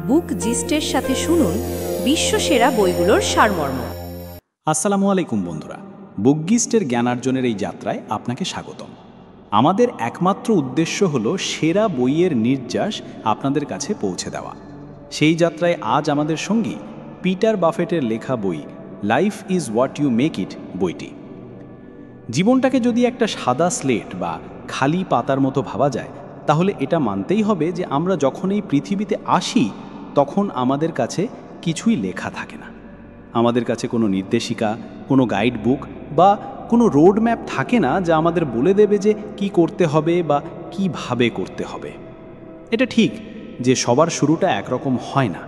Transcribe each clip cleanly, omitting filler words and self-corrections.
বুক জিস্টের সাথে শুনুন বিশ্বসেরা বইগুলোর সারমর্ম। আসসালামু আলাইকুম বন্ধুরা, বুক গিস্টের জ্ঞানার্জনের এই যাত্রায় আপনাকে স্বাগতম। আমাদের একমাত্র উদ্দেশ্য হলো সেরা বইয়ের নির্যাস আপনাদের কাছে পৌঁছে দেওয়া। সেই যাত্রায় আজ আমাদের সঙ্গী পিটার বাফেটের লেখা বই life is what you make it বইটি। জীবনটাকে যদি একটা সাদা স্লেট বা খালি পাতার মতো ভাবা যায়, তাহলে এটা মানতেই হবে যে আমরা যখন এই পৃথিবীতে আসি তখন আমাদের কাছে কিছুই লেখা থাকে না। আমাদের কাছে কোনো নির্দেশিকা, কোনো গাইড বুক বা কোনো রোড ম্যাপ থাকে না যা আমাদের বলে দেবে যে কি করতে হবে বা কিভাবে করতে হবে। এটা ঠিক যে সবার শুরুটা একরকম হয় না।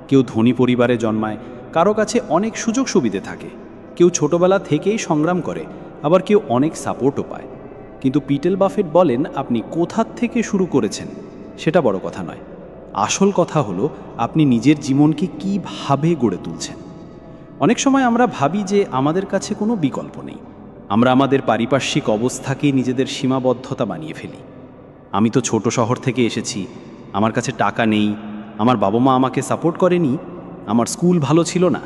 কেউ ধনী পরিবারে জন্মায়, কারো কাছে অনেক সুযোগ সুবিধে থাকে, কেউ ছোটবেলা থেকেই সংগ্রাম করে, আবার কেউ অনেক সাপোর্টও পায়। কিন্তু পিটার বাফেট বলেন, আপনি কোথা থেকে শুরু করেছেন সেটা বড় কথা নয়, আসল কথা হলো আপনি নিজের জীবনকে কিভাবে গড়ে তুলছেন। অনেক সময় আমরা ভাবি যে আমাদের কাছে কোনো বিকল্প নেই। আমরা আমাদের পারিপার্শ্বিক অবস্থাকেই নিজেদের সীমাবদ্ধতা বানিয়ে ফেলি। আমি তো ছোট শহর থেকে এসেছি, আমার কাছে টাকা নেই, আমার বাবা মা আমাকে সাপোর্ট করেনি, আমার স্কুল ভালো ছিল না।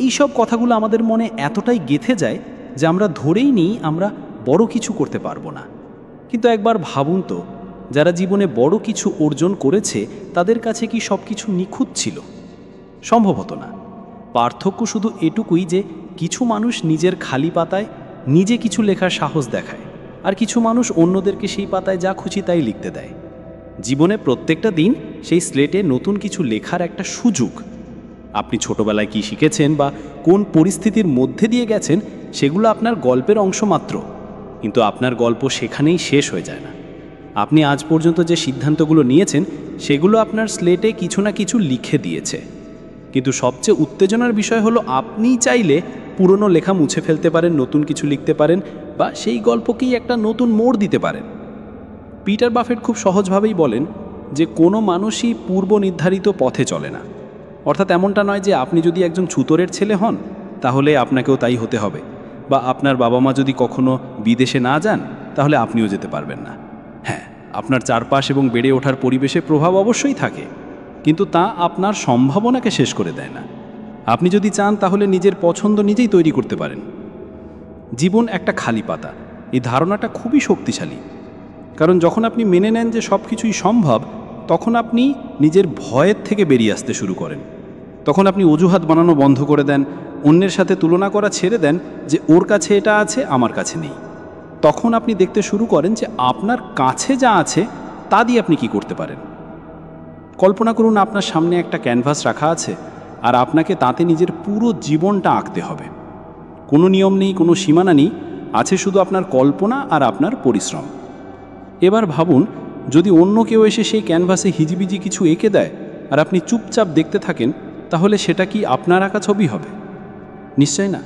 এই সব কথাগুলো আমাদের মনে এতটাই গেঁথে যায় যে আমরা ধরেই নিই আমরা বড় কিছু করতে পারবো না। কিন্তু একবার ভাবুন তো, যারা জীবনে বড় কিছু অর্জন করেছে তাদের কাছে কি সব কিছু নিখুঁত ছিল? সম্ভবত না। পার্থক্য শুধু এটুকুই যে কিছু মানুষ নিজের খালি পাতায় নিজে কিছু লেখার সাহস দেখায়, আর কিছু মানুষ অন্যদেরকে সেই পাতায় যা খুশি তাই লিখতে দেয়। জীবনে প্রত্যেকটা দিন সেই স্লেটে নতুন কিছু লেখার একটা সুযোগ। আপনি ছোটবেলায় কি শিখেছেন বা কোন পরিস্থিতির মধ্যে দিয়ে গেছেন সেগুলো আপনার গল্পের অংশ মাত্র, কিন্তু আপনার গল্প সেখানেই শেষ হয়ে যায় না। আপনি আজ পর্যন্ত যে সিদ্ধান্তগুলো নিয়েছেন সেগুলো আপনার স্লেটে কিছু না কিছু লিখে দিয়েছে। কিন্তু সবচেয়ে উত্তেজনার বিষয় হলো আপনি চাইলে পুরনো লেখা মুছে ফেলতে পারেন, নতুন কিছু লিখতে পারেন বা সেই গল্পকেই একটা নতুন মোড় দিতে পারেন। পিটার বাফেট খুব সহজভাবেই বলেন যে কোনো মানুষই পূর্ব নির্ধারিত পথে চলে না। অর্থাৎ এমনটা নয় যে আপনি যদি একজন ছুতোরের ছেলে হন তাহলে আপনাকেও তাই হতে হবে, বা আপনার বাবা মা যদি কখনো বিদেশে না যান তাহলে আপনিও যেতে পারবেন না। হ্যাঁ, আপনার চারপাশ এবং বেড়ে ওঠার পরিবেশে প্রভাব অবশ্যই থাকে, কিন্তু তা আপনার সম্ভাবনাকে শেষ করে দেয় না। আপনি যদি চান তাহলে নিজের পছন্দ নিজেই তৈরি করতে পারেন। জীবন একটা খালি পাতা, এই ধারণাটা খুবই শক্তিশালী। কারণ যখন আপনি মেনে নেন যে সব কিছুই সম্ভব, তখন আপনি নিজের ভয়ের থেকে বেরিয়ে আসতে শুরু করেন। তখন আপনি অজুহাত বানানো বন্ধ করে দেন, অন্যের সাথে তুলনা করা ছেড়ে দেন যে ওর কাছে এটা আছে আমার কাছে নেই। তখন আপনি দেখতে শুরু করেন যে আপনার কাছে যা আছে তা দিয়ে আপনি কি করতে পারেন। কল্পনা করুন আপনার সামনে একটা ক্যানভাস রাখা আছে আর আপনাকে তাতে নিজের পুরো জীবনটা আঁকতে হবে। কোনো নিয়ম নেই, কোনো সীমানা নেই, আছে শুধু আপনার কল্পনা আর আপনার পরিশ্রম। এবার ভাবুন, যদি অন্য কেউ এসে সেই ক্যানভাসে হিজিবিজি কিছু এঁকে দেয় আর আপনি চুপচাপ দেখতে থাকেন, তাহলে সেটা কি আপনার আঁকা ছবি হবে? নিশ্চয় না।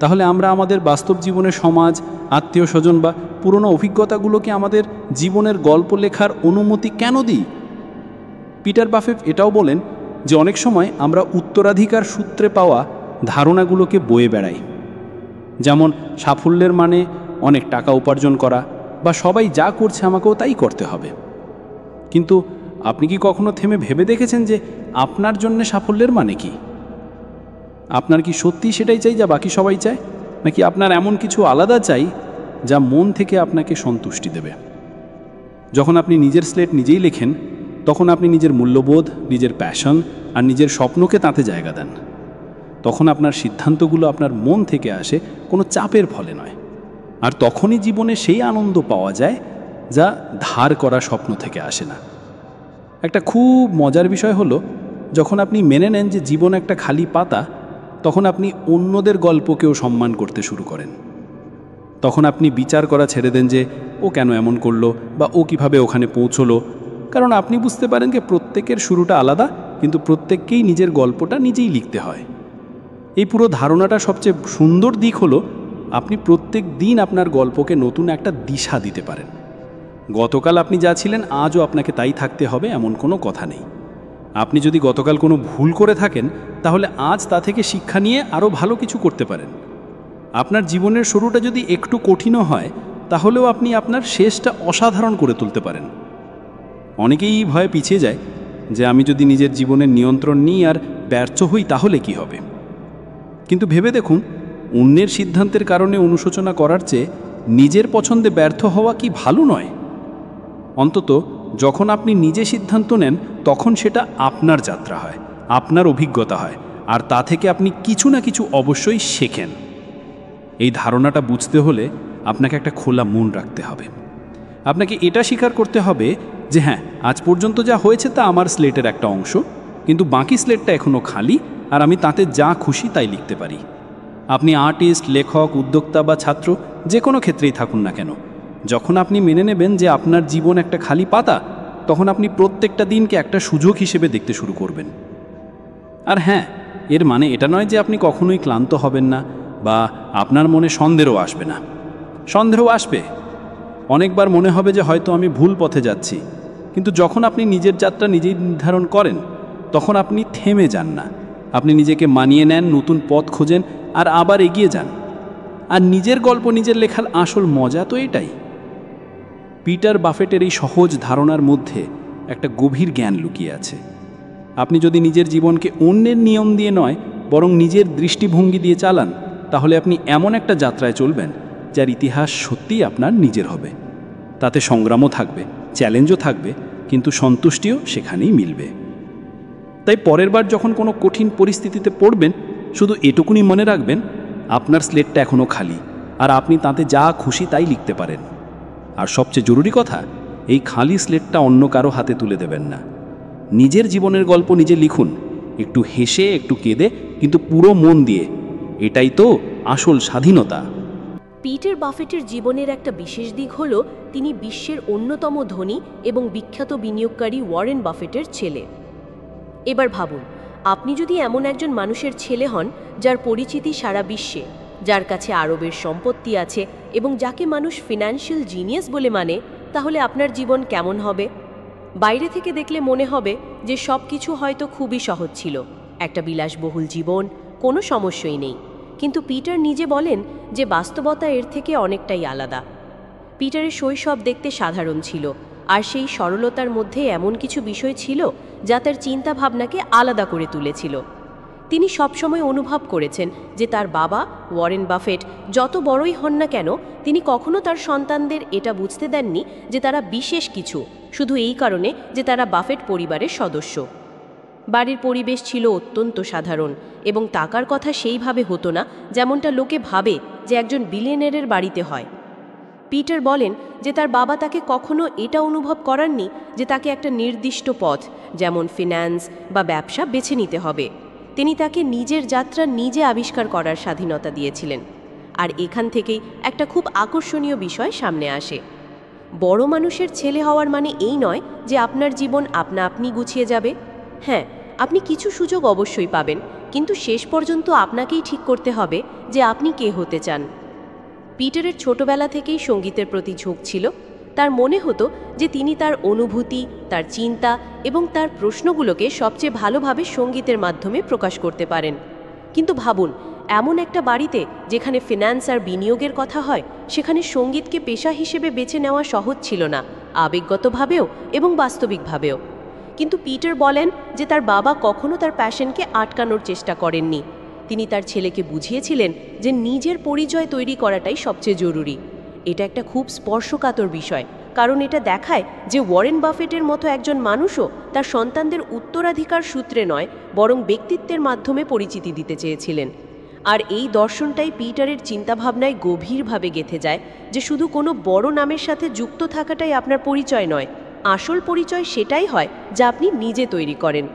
তাহলে আমরা আমাদের বাস্তব জীবনের সমাজ, আত্মীয় স্বজন বা পুরনো অভিজ্ঞতাগুলোকে আমাদের জীবনের গল্প লেখার অনুমতি কেন দিই? পিটার বাফেট এটাও বলেন যে অনেক সময় আমরা উত্তরাধিকার সূত্রে পাওয়া ধারণাগুলোকে বয়ে বেড়াই। যেমন সাফল্যের মানে অনেক টাকা উপার্জন করা, বা সবাই যা করছে আমাকেও তাই করতে হবে। কিন্তু আপনি কি কখনো থেমে ভেবে দেখেছেন যে আপনার জন্য সাফল্যের মানে কি? আপনার কি সত্যি সেটাই চাই যা বাকি সবাই চায়, নাকি আপনার এমন কিছু আলাদা চাই যা মন থেকে আপনাকে সন্তুষ্টি দেবে? যখন আপনি নিজের স্লেট নিজেই লেখেন, তখন আপনি নিজের মূল্যবোধ, নিজের প্যাশন আর নিজের স্বপ্নকে তাতে জায়গা দেন। তখন আপনার সিদ্ধান্তগুলো আপনার মন থেকে আসে, কোনো চাপের ফলে নয়। আর তখনই জীবনে সেই আনন্দ পাওয়া যায় যা ধার করা স্বপ্ন থেকে আসে না। একটা খুব মজার বিষয় হলো, যখন আপনি মেনে নেন যে জীবন একটা খালি পাতা, তখন আপনি অন্যদের গল্পকেও সম্মান করতে শুরু করেন। তখন আপনি বিচার করা ছেড়ে দেন যে ও কেন এমন করলো বা ও কিভাবে ওখানে পৌঁছলো। কারণ আপনি বুঝতে পারেন যে প্রত্যেকের শুরুটা আলাদা, কিন্তু প্রত্যেককেই নিজের গল্পটা নিজেই লিখতে হয়। এই পুরো ধারণাটা সবচেয়ে সুন্দর দিক হলো, আপনি প্রত্যেক দিন আপনার গল্পকে নতুন একটা দিশা দিতে পারেন। গতকাল আপনি যা ছিলেন আজও আপনাকে তাই থাকতে হবে এমন কোনো কথা নেই। আপনি যদি গতকাল কোনো ভুল করে থাকেন, তাহলে আজ তা থেকে শিক্ষা নিয়ে আরও ভালো কিছু করতে পারেন। আপনার জীবনের শুরুটা যদি একটু কঠিনও হয়, তাহলেও আপনি আপনার শেষটা অসাধারণ করে তুলতে পারেন। অনেকেই ভয়ে পিছিয়ে যায়, যে আমি যদি নিজের জীবনের নিয়ন্ত্রণ নিই আর ব্যর্থ হই তাহলে কি হবে। কিন্তু ভেবে দেখুন, অন্যের সিদ্ধান্তের কারণে অনুশোচনা করার চেয়ে নিজের পছন্দে ব্যর্থ হওয়া কি ভালো নয়? অন্তত যখন আপনি নিজে সিদ্ধান্ত নেন তখন সেটা আপনার যাত্রা হয়, আপনার অভিজ্ঞতা হয়, আর তা থেকে আপনি কিছু না কিছু অবশ্যই শেখেন। এই ধারণাটা বুঝতে হলে আপনাকে একটা খোলা মন রাখতে হবে। আপনাকে এটা স্বীকার করতে হবে যে হ্যাঁ, আজ পর্যন্ত যা হয়েছে তা আমার স্লেটের একটা অংশ, কিন্তু বাকি স্লেটটা এখনও খালি, আর আমি তাতে যা খুশি তাই লিখতে পারি। আপনি আর্টিস্ট, লেখক, উদ্যোক্তা বা ছাত্র, যে কোনো ক্ষেত্রেই থাকুন না কেন, যখন আপনি মেনে নেবেন যে আপনার জীবন একটা খালি পাতা, তখন আপনি প্রত্যেকটা দিনকে একটা সুযোগ হিসেবে দেখতে শুরু করবেন। আর হ্যাঁ, এর মানে এটা নয় যে আপনি কখনোই ক্লান্ত হবেন না বা আপনার মনে সন্দেহ আসবে না। সন্দেহ আসবে, অনেকবার মনে হবে যে হয়তো আমি ভুল পথে যাচ্ছি, কিন্তু যখন আপনি নিজের যাত্রা নিজেই নির্ধারণ করেন তখন আপনি থেমে যান না। আপনি নিজেকে মানিয়ে নেন, নতুন পথ খোঁজেন আর আবার এগিয়ে যান। আর নিজের গল্প নিজের লেখার আসল মজা তো এটাই। পিটার বাফেটের এই সহজ ধারণার মধ্যে একটা গভীর জ্ঞান লুকিয়ে আছে। আপনি যদি নিজের জীবনকে অন্যের নিয়ম দিয়ে নয়, বরং নিজের দৃষ্টিভঙ্গি দিয়ে চালান, তাহলে আপনি এমন একটা যাত্রায় চলবেন যার ইতিহাস সত্যিই আপনার নিজের হবে। তাতে সংগ্রামও থাকবে, চ্যালেঞ্জও থাকবে, কিন্তু সন্তুষ্টিও সেখানেই মিলবে। তাই পরের বার যখন কোনো কঠিন পরিস্থিতিতে পড়বেন, শুধু এটুকুনি মনে রাখবেন, আপনার স্লেটটা এখনও খালি, আর আপনি তাতে যা খুশি তাই লিখতে পারেন। আর সবচেয়ে জরুরি কথা, এই খালি স্লেটটা অন্য কারো হাতে তুলে দেবেন না। নিজের জীবনের গল্প নিজে লিখুন, একটু হেসে, একটু কেঁদে, কিন্তু পুরো মন দিয়ে। এটাই তো আসল স্বাধীনতা। পিটার বাফেটের জীবনের একটা বিশেষ দিক হল তিনি বিশ্বের অন্যতম ধনী এবং বিখ্যাত বিনিয়োগকারী ওয়ারেন বাফেটের ছেলে। এবার ভাবুন, আপনি যদি এমন একজন মানুষের ছেলে হন যার পরিচিতি সারা বিশ্বে, যার কাছে আরবের সম্পত্তি আছে এবং যাকে মানুষ ফিনান্সিয়াল জিনিয়াস বলে মানে, তাহলে আপনার জীবন কেমন হবে? বাইরে থেকে দেখলে মনে হবে যে সব কিছু হয়তো খুবই সহজ ছিল, একটা বিলাসবহুল জীবন, কোনো সমস্যাই নেই। কিন্তু পিটার নিজে বলেন যে বাস্তবতা এর থেকে অনেকটাই আলাদা। পিটারের শৈশব দেখতে সাধারণ ছিল, আর সেই সরলতার মধ্যে এমন কিছু বিষয় ছিল যা তার চিন্তাভাবনাকে আলাদা করে তুলেছিল। তিনি সবসময় অনুভব করেছেন যে তার বাবা ওয়ারেন বাফেট যত বড়ই হন না কেন, তিনি কখনো তার সন্তানদের এটা বুঝতে দেননি যে তারা বিশেষ কিছু, শুধু এই কারণে যে তারা বাফেট পরিবারের সদস্য। বাড়ির পরিবেশ ছিল অত্যন্ত সাধারণ এবং টাকার কথা সেইভাবে হতো না যেমনটা লোকে ভাবে যে একজন বিলিয়নিয়ারের বাড়িতে হয়। পিটার বলেন যে তার বাবা তাকে কখনো এটা অনুভব করাননি যে তাকে একটা নির্দিষ্ট পথ, যেমন ফিন্যান্স বা ব্যবসা, বেছে নিতে হবে। তিনি তাকে নিজের যাত্রা নিজে আবিষ্কার করার স্বাধীনতা দিয়েছিলেন। আর এখান থেকেই একটা খুব আকর্ষণীয় বিষয় সামনে আসে। বড় মানুষের ছেলে হওয়ার মানে এই নয় যে আপনার জীবন আপনা আপনি গুছিয়ে যাবে। হ্যাঁ, আপনি কিছু সুযোগ অবশ্যই পাবেন, কিন্তু শেষ পর্যন্ত আপনাকেই ঠিক করতে হবে যে আপনি কে হতে চান। পিটারের ছোটবেলা থেকেই সঙ্গীতের প্রতি ঝোঁক ছিল। তার মনে হতো যে তিনি তার অনুভূতি, তার চিন্তা এবং তার প্রশ্নগুলোকে সবচেয়ে ভালোভাবে সঙ্গীতের মাধ্যমে প্রকাশ করতে পারেন। কিন্তু ভাবুন, এমন একটা বাড়িতে যেখানে ফিন্যান্স আর বিনিয়োগের কথা হয়, সেখানে সঙ্গীতকে পেশা হিসেবে বেছে নেওয়া সহজ ছিল না, আবেগগতভাবেও এবং বাস্তবিকভাবেও। কিন্তু পিটার বলেন যে তার বাবা কখনো তার প্যাশনকে আটকানোর চেষ্টা করেননি। তিনি তার ছেলেকে বুঝিয়েছিলেন যে নিজের পরিচয় তৈরি করাটাই সবচেয়ে জরুরি। এটা একটা খুব স্পর্শকাতর বিষয়, কারণ এটা দেখায় যে ওয়ারেন বাফেটের মতো একজন মানুষও তার সন্তানদের উত্তরাধিকার সূত্রে নয়, বরং ব্যক্তিত্বের মাধ্যমে পরিচিতি দিতে চেয়েছিলেন। আর এই দর্শনটাই পিটারের চিন্তাভাবনায় গভীরভাবে গেঁথে যায় যে শুধু কোনো বড় নামের সাথে যুক্ত থাকাটাই আপনার পরিচয় নয়, আসল পরিচয় সেটাই হয় যা আপনি নিজে তৈরি করেন।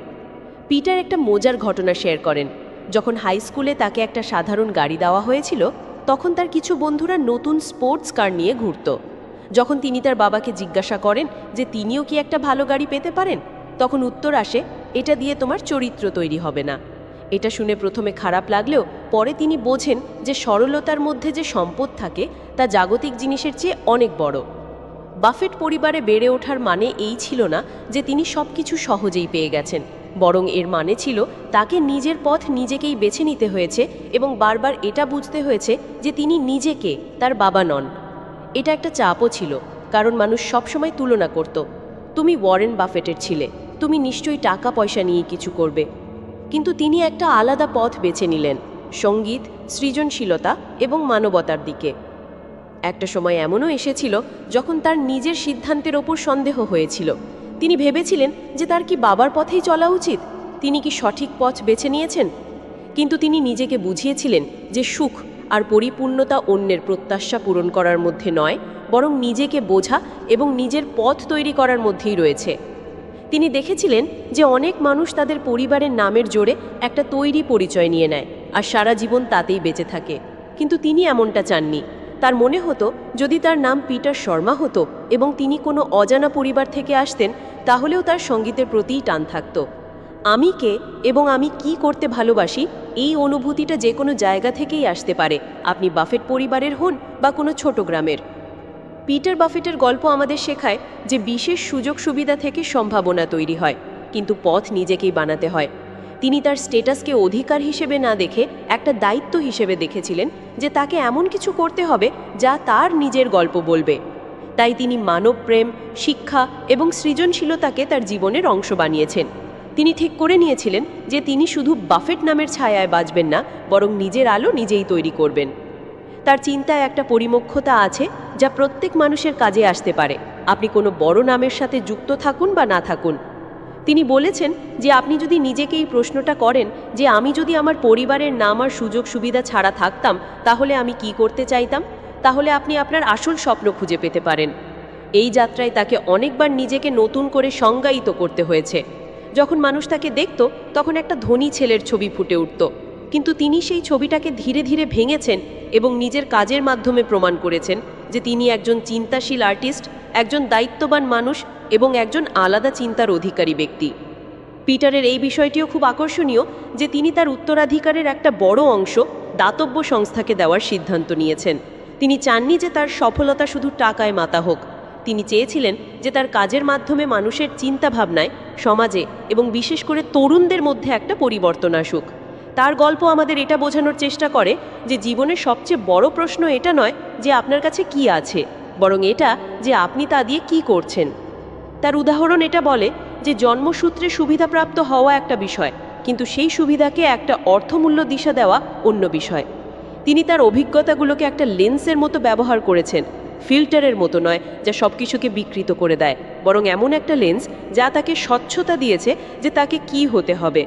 পিটার একটা মজার ঘটনা শেয়ার করেন। যখন হাই স্কুলে তাকে একটা সাধারণ গাড়ি দেওয়া হয়েছিল, তখন তার কিছু বন্ধুরা নতুন স্পোর্টস কার নিয়ে ঘুরত। যখন তিনি তার বাবাকে জিজ্ঞাসা করেন যে তিনিও কি একটা ভালো গাড়ি পেতে পারেন, তখন উত্তর আসে, এটা দিয়ে তোমার চরিত্র তৈরি হবে না। এটা শুনে প্রথমে খারাপ লাগলেও পরে তিনি বোঝেন যে সরলতার মধ্যে যে সম্পদ থাকে তা জাগতিক জিনিসের চেয়ে অনেক বড়। বাফেট পরিবারে বেড়ে ওঠার মানে এই ছিল না যে তিনি সব কিছু সহজেই পেয়ে গেছেন, বরং এর মানে ছিল তাকে নিজের পথ নিজেকেই বেছে নিতে হয়েছে এবং বারবার এটা বুঝতে হয়েছে যে তিনি নিজেকে, তার বাবা নন। এটা একটা চাপও ছিল, কারণ মানুষ সবসময় তুলনা করত। তুমি ওয়ারেন বাফেটের ছিলে, তুমি নিশ্চয়ই টাকা পয়সা নিয়ে কিছু করবে। কিন্তু তিনি একটা আলাদা পথ বেছে নিলেন, সঙ্গীত, সৃজনশীলতা এবং মানবতার দিকে। একটা সময় এমনও এসেছিল যখন তার নিজের সিদ্ধান্তের ওপর সন্দেহ হয়েছিল। তিনি ভেবেছিলেন যে তার কি বাবার পথেই চলা উচিত, তিনি কি সঠিক পথ বেছে নিয়েছেন। কিন্তু তিনি নিজেকে বুঝিয়েছিলেন যে সুখ আর পরিপূর্ণতা অন্যের প্রত্যাশা পূরণ করার মধ্যে নয়, বরং নিজেকে বোঝা এবং নিজের পথ তৈরি করার মধ্যেই রয়েছে। তিনি দেখেছিলেন যে অনেক মানুষ তাদের পরিবারের নামের জোরে একটা তৈরি পরিচয় নিয়ে নেয় আর সারা জীবন তাতেই বেঁচে থাকে। কিন্তু তিনি এমনটা চাননি। তার মনে হতো যদি তার নাম পিটার শর্মা হতো এবং তিনি কোনো অজানা পরিবার থেকে আসতেন, তাহলেও তার সঙ্গীতের প্রতিই টান থাকত। আমি কে এবং আমি কি করতে ভালোবাসি, এই অনুভূতিটা যে কোনো জায়গা থেকেই আসতে পারে, আপনি বাফেট পরিবারের হন বা কোনো ছোট গ্রামের। পিটার বাফেটের গল্প আমাদের শেখায় যে বিশেষ সুযোগ সুবিধা থেকে সম্ভাবনা তৈরি হয়, কিন্তু পথ নিজেকেই বানাতে হয়। তিনি তার স্টেটাসকে অধিকার হিসেবে না দেখে একটা দায়িত্ব হিসেবে দেখেছিলেন যে তাকে এমন কিছু করতে হবে যা তার নিজের গল্প বলবে। তাই তিনি মানব প্রেম, শিক্ষা এবং সৃজনশীলতাকে তার জীবনের অংশ বানিয়েছেন। তিনি ঠিক করে নিয়েছিলেন যে তিনি শুধু বাফেট নামের ছায়ায় বাঁচবেন না, বরং নিজের আলো নিজেই তৈরি করবেন। তার চিন্তায় একটা পরিমুখতা আছে যা প্রত্যেক মানুষের কাজে আসতে পারে, আপনি কোনো বড় নামের সাথে যুক্ত থাকুন বা না থাকুন। তিনি বলেছেন যে আপনি যদি নিজেকে এই প্রশ্নটা করেন যে আমি যদি আমার পরিবারের নাম আর সুযোগ সুবিধা ছাড়া থাকতাম তাহলে আমি কি করতে চাইতাম, তাহলে আপনি আপনার আসল স্বপ্ন খুঁজে পেতে পারেন। এই যাত্রায় তাকে অনেকবার নিজেকে নতুন করে সংজ্ঞায়িত করতে হয়েছে। যখন মানুষ তাকে দেখত তখন একটা ধনী ছেলের ছবি ফুটে উঠত, কিন্তু তিনি সেই ছবিটাকে ধীরে ধীরে ভেঙেছেন এবং নিজের কাজের মাধ্যমে প্রমাণ করেছেন যে তিনি একজন চিন্তাশীল আর্টিস্ট, একজন দায়িত্ববান মানুষ এবং একজন আলাদা চিন্তার অধিকারী ব্যক্তি। পিটারের এই বিষয়টিও খুব আকর্ষণীয় যে তিনি তার উত্তরাধিকারের একটা বড় অংশ দাতব্য সংস্থাকে দেওয়ার সিদ্ধান্ত নিয়েছেন। তিনি চাননি যে তার সফলতা শুধু টাকায় মাতা হোক, তিনি চেয়েছিলেন যে তার কাজের মাধ্যমে মানুষের চিন্তাভাবনায়, সমাজে এবং বিশেষ করে তরুণদের মধ্যে একটা পরিবর্তন আসুক। তার গল্প আমাদের এটা বোঝানোর চেষ্টা করে যে জীবনের সবচেয়ে বড় প্রশ্ন এটা নয় যে আপনার কাছে কি আছে, বরং এটা যে আপনি তা দিয়ে কি করছেন। তার উদাহরণ এটা বলে যে জন্মসূত্রে সুবিধাপ্রাপ্ত হওয়া একটা বিষয়, কিন্তু সেই সুবিধাকে একটা অর্থমূল্য দিশা দেওয়া অন্য বিষয়। তিনি তার অভিজ্ঞতাগুলোকে একটা লেন্সের মতো ব্যবহার করেছেন, ফিল্টারের মতো নয় যা সব কিছুকে বিকৃত করে দেয়, বরং এমন একটা লেন্স যা তাকে স্বচ্ছতা দিয়েছে যে তাকে কি হতে হবে।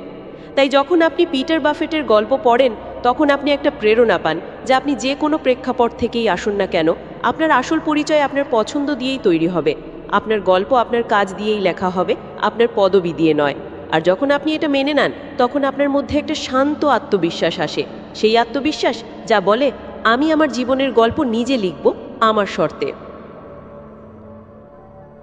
তাই যখন আপনি পিটার বাফেটের গল্প পড়েন তখন আপনি একটা প্রেরণা পান যে আপনি যে কোনো প্রেক্ষাপট থেকেই আসুন না কেন, আপনার আসল পরিচয় আপনার পছন্দ দিয়েই তৈরি হবে, আপনার গল্প আপনার কাজ দিয়েই লেখা হবে, আপনার পদবি দিয়ে নয়। আর যখন আপনি এটা মেনে নেন তখন আপনার মধ্যে একটা শান্ত আত্মবিশ্বাস আসে, সেই আত্মবিশ্বাস যা বলে আমি আমার জীবনের গল্প নিজে লিখব আমার শর্তে।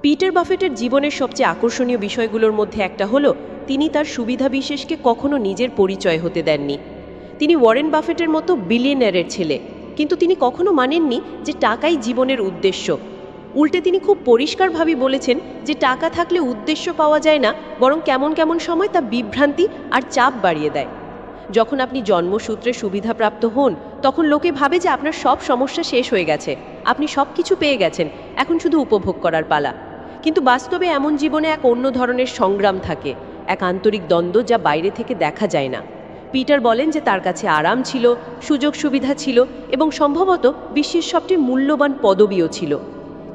পিটার বাফেটের জীবনের সবচেয়ে আকর্ষণীয় বিষয়গুলোর মধ্যে একটা হলো তিনি তার সুবিধা বিশেষকে কখনো নিজের পরিচয় হতে দেননি। তিনি ওয়ারেন বাফেটের মতো বিলিয়নিয়ারের ছেলে, কিন্তু তিনি কখনো মানেননি যে টাকাই জীবনের উদ্দেশ্য। উল্টে তিনি খুব পরিষ্কারভাবে বলেছেন যে টাকা থাকলে উদ্দেশ্য পাওয়া যায় না, বরং কেমন কেমন সময় তা বিভ্রান্তি আর চাপ বাড়িয়ে দেয়। যখন আপনি জন্মসূত্রে সুবিধাপ্রাপ্ত হন তখন লোকে ভাবে যে আপনার সব সমস্যা শেষ হয়ে গেছে, আপনি সব কিছু পেয়ে গেছেন, এখন শুধু উপভোগ করার পালা। কিন্তু বাস্তবে এমন জীবনে এক অন্য ধরনের সংগ্রাম থাকে, এক আন্তরিক দ্বন্দ্ব যা বাইরে থেকে দেখা যায় না। পিটার বলেন যে তার কাছে আরাম ছিল, সুযোগ সুবিধা ছিল এবং সম্ভবত বিশ্বের সবচেয়ে মূল্যবান পদবিও ছিল।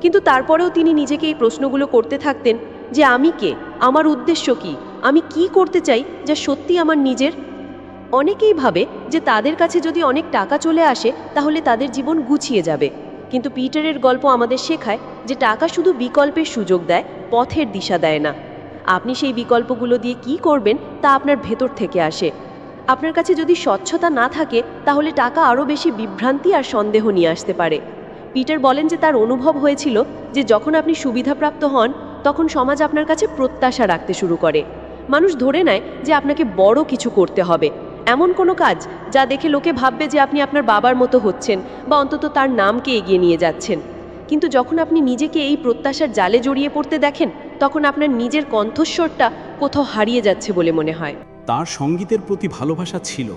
কিন্তু তারপরেও তিনি নিজেকে এই প্রশ্নগুলো করতে থাকতেন যে আমি কে, আমার উদ্দেশ্য কি, আমি কি করতে চাই যা সত্যি আমার নিজের। অনেকেই ভাবে যে তাদের কাছে যদি অনেক টাকা চলে আসে তাহলে তাদের জীবন গুছিয়ে যাবে, কিন্তু পিটারের গল্প আমাদের শেখায় যে টাকা শুধু বিকল্পের সুযোগ দেয়, পথের দিশা দেয় না। আপনি সেই বিকল্পগুলো দিয়ে কি করবেন তা আপনার ভেতর থেকে আসে। আপনার কাছে যদি স্বচ্ছতা না থাকে তাহলে টাকা আরও বেশি বিভ্রান্তি আর সন্দেহ নিয়ে আসতে পারে। পিটার বলেন যে তার অনুভব হয়েছিল যে যখন আপনি সুবিধাপ্রাপ্ত হন তখন সমাজ আপনার কাছে প্রত্যাশা রাখতে শুরু করে। মানুষ ধরে নেয় যে আপনাকে বড় কিছু করতে হবে, এমন কোনো কাজ যা দেখে লোকে ভাববে যে আপনি আপনার বাবার মতো হচ্ছেন বা অন্তত তার নামকে এগিয়ে নিয়ে যাচ্ছেন। কিন্তু যখন আপনি নিজেকে এই প্রত্যাশার জালে জড়িয়ে পড়তে দেখেন তখন আপনার নিজের কণ্ঠস্বরটা কোথাও হারিয়ে যাচ্ছে বলে মনে হয়। তার সঙ্গীতের প্রতি ভালোবাসা ছিল,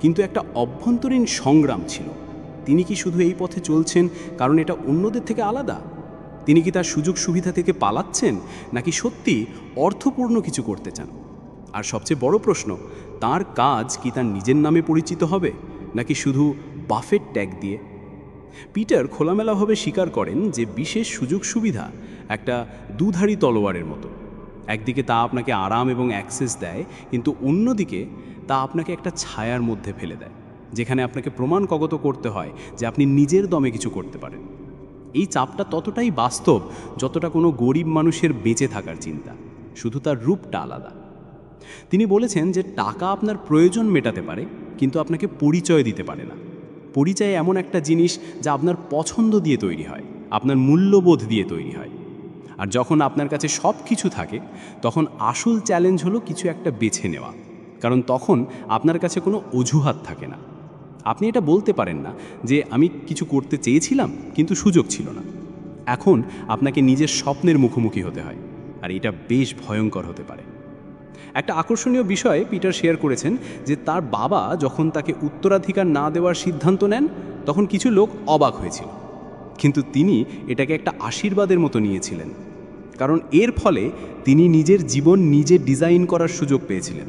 কিন্তু একটা অভ্যন্তরীণ সংগ্রাম ছিল। তিনি কি শুধু এই পথে চলছেন কারণ এটা অন্যদের থেকে আলাদা? তিনি কি তার সুযোগ সুবিধা থেকে পালাচ্ছেন, নাকি সত্যি অর্থপূর্ণ কিছু করতে চান? আর সবচেয়ে বড় প্রশ্ন, তার কাজ কি তার নিজের নামে পরিচিত হবে, নাকি শুধু বাফেট ট্যাগ দিয়ে? পিটার খোলামেলাভাবে স্বীকার করেন যে বিশেষ সুযোগ সুবিধা একটা দুধারী তলোয়ারের মতো। একদিকে তা আপনাকে আরাম এবং অ্যাক্সেস দেয়, কিন্তু অন্যদিকে তা আপনাকে একটা ছায়ার মধ্যে ফেলে দেয়, যেখানে আপনাকে প্রমাণ কগত করতে হয় যে আপনি নিজের দমে কিছু করতে পারেন। এই চাপটা ততটাই বাস্তব যতটা কোনো গরিব মানুষের বেঁচে থাকার চিন্তা, শুধু তার রূপটা আলাদা। তিনি বলেছেন যে টাকা আপনার প্রয়োজন মেটাতে পারে, কিন্তু আপনাকে পরিচয় দিতে পারে না। পরিচয় এমন একটা জিনিস যা আপনার পছন্দ দিয়ে তৈরি হয়, আপনার মূল্যবোধ দিয়ে তৈরি হয়। আর যখন আপনার কাছে সব কিছু থাকে, তখন আসল চ্যালেঞ্জ হলো কিছু একটা বেছে নেওয়া, কারণ তখন আপনার কাছে কোনো অজুহাত থাকে না। আপনি এটা বলতে পারেন না যে আমি কিছু করতে চেয়েছিলাম কিন্তু সুযোগ ছিল না। এখন আপনাকে নিজের স্বপ্নের মুখোমুখি হতে হয়, আর এটা বেশ ভয়ঙ্কর হতে পারে। একটা আকর্ষণীয় বিষয় পিটার শেয়ার করেছেন যে তার বাবা যখন তাকে উত্তরাধিকার না দেওয়ার সিদ্ধান্ত নেন, তখন কিছু লোক অবাক হয়েছিল, কিন্তু তিনি এটাকে একটা আশীর্বাদের মতো নিয়েছিলেন, কারণ এর ফলে তিনি নিজের জীবন নিজে ডিজাইন করার সুযোগ পেয়েছিলেন।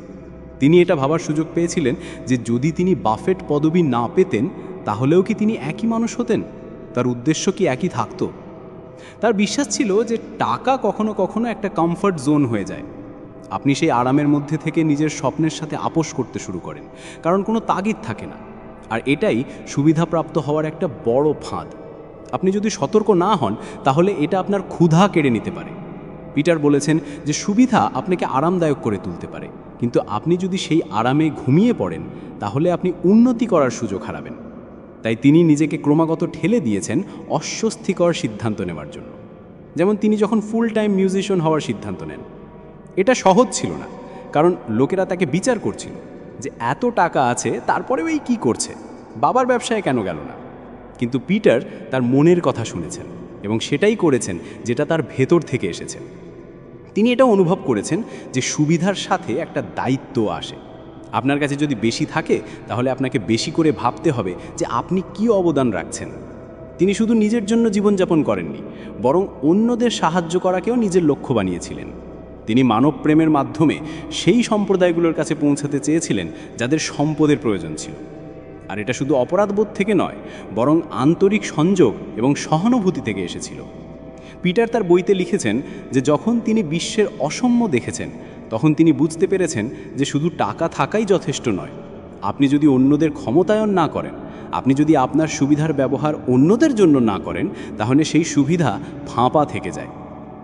তিনি এটা ভাবার সুযোগ পেয়েছিলেন যে যদি তিনি বাফেট পদবি না পেতেন, তাহলেও কি তিনি একই মানুষ হতেন, তার উদ্দেশ্য কি একই থাকতো। তার বিশ্বাস ছিল যে টাকা কখনো কখনো একটা কমফর্ট জোন হয়ে যায়। আপনি সেই আরামের মধ্যে থেকে নিজের স্বপ্নের সাথে আপোষ করতে শুরু করেন, কারণ কোনো তাগিদ থাকে না। আর এটাই সুবিধাপ্রাপ্ত হওয়ার একটা বড় ফাঁদ। আপনি যদি সতর্ক না হন, তাহলে এটা আপনার ক্ষুধা কেড়ে নিতে পারে। পিটার বলেছেন যে সুবিধা আপনাকে আরামদায়ক করে তুলতে পারে, কিন্তু আপনি যদি সেই আরামে ঘুমিয়ে পড়েন, তাহলে আপনি উন্নতি করার সুযোগ হারাবেন। তাই তিনি নিজেকে ক্রমাগত ঠেলে দিয়েছেন অস্বস্তিকর সিদ্ধান্ত নেওয়ার জন্য। যেমন তিনি যখন ফুল টাইম মিউজিশিয়ান হওয়ার সিদ্ধান্ত নেন, এটা সহজ ছিল না, কারণ লোকেরা তাকে বিচার করছিল যে এত টাকা আছে, তারপরেও এই কী করছে, বাবার ব্যবসায় কেন গেল না। কিন্তু পিটার তার মনের কথা শুনেছেন এবং সেটাই করেছেন যেটা তার ভেতর থেকে এসেছে। তিনি এটা অনুভব করেছেন যে সুবিধার সাথে একটা দায়িত্ব আসে। আপনার কাছে যদি বেশি থাকে, তাহলে আপনাকে বেশি করে ভাবতে হবে যে আপনি কি অবদান রাখছেন। তিনি শুধু নিজের জন্য জীবনযাপন করেননি, বরং অন্যদের সাহায্য করাকেও নিজের লক্ষ্য বানিয়েছিলেন। তিনি মানব প্রেমের মাধ্যমে সেই সম্প্রদায়গুলোর কাছে পৌঁছাতে চেয়েছিলেন যাদের সম্পদের প্রয়োজন ছিল। আর এটা শুধু অপরাধবোধ থেকে নয়, বরং আন্তরিক সংযোগ এবং সহানুভূতি থেকে এসেছিল। পিটার তার বইতে লিখেছেন যে যখন তিনি বিশ্বের অসাম্য দেখেছেন, তখন তিনি বুঝতে পেরেছেন যে শুধু টাকা থাকাই যথেষ্ট নয়। আপনি যদি অন্যদের ক্ষমতায়ন না করেন, আপনি যদি আপনার সুবিধার ব্যবহার অন্যদের জন্য না করেন, তাহলে সেই সুবিধা ফাঁপা থেকে যায়।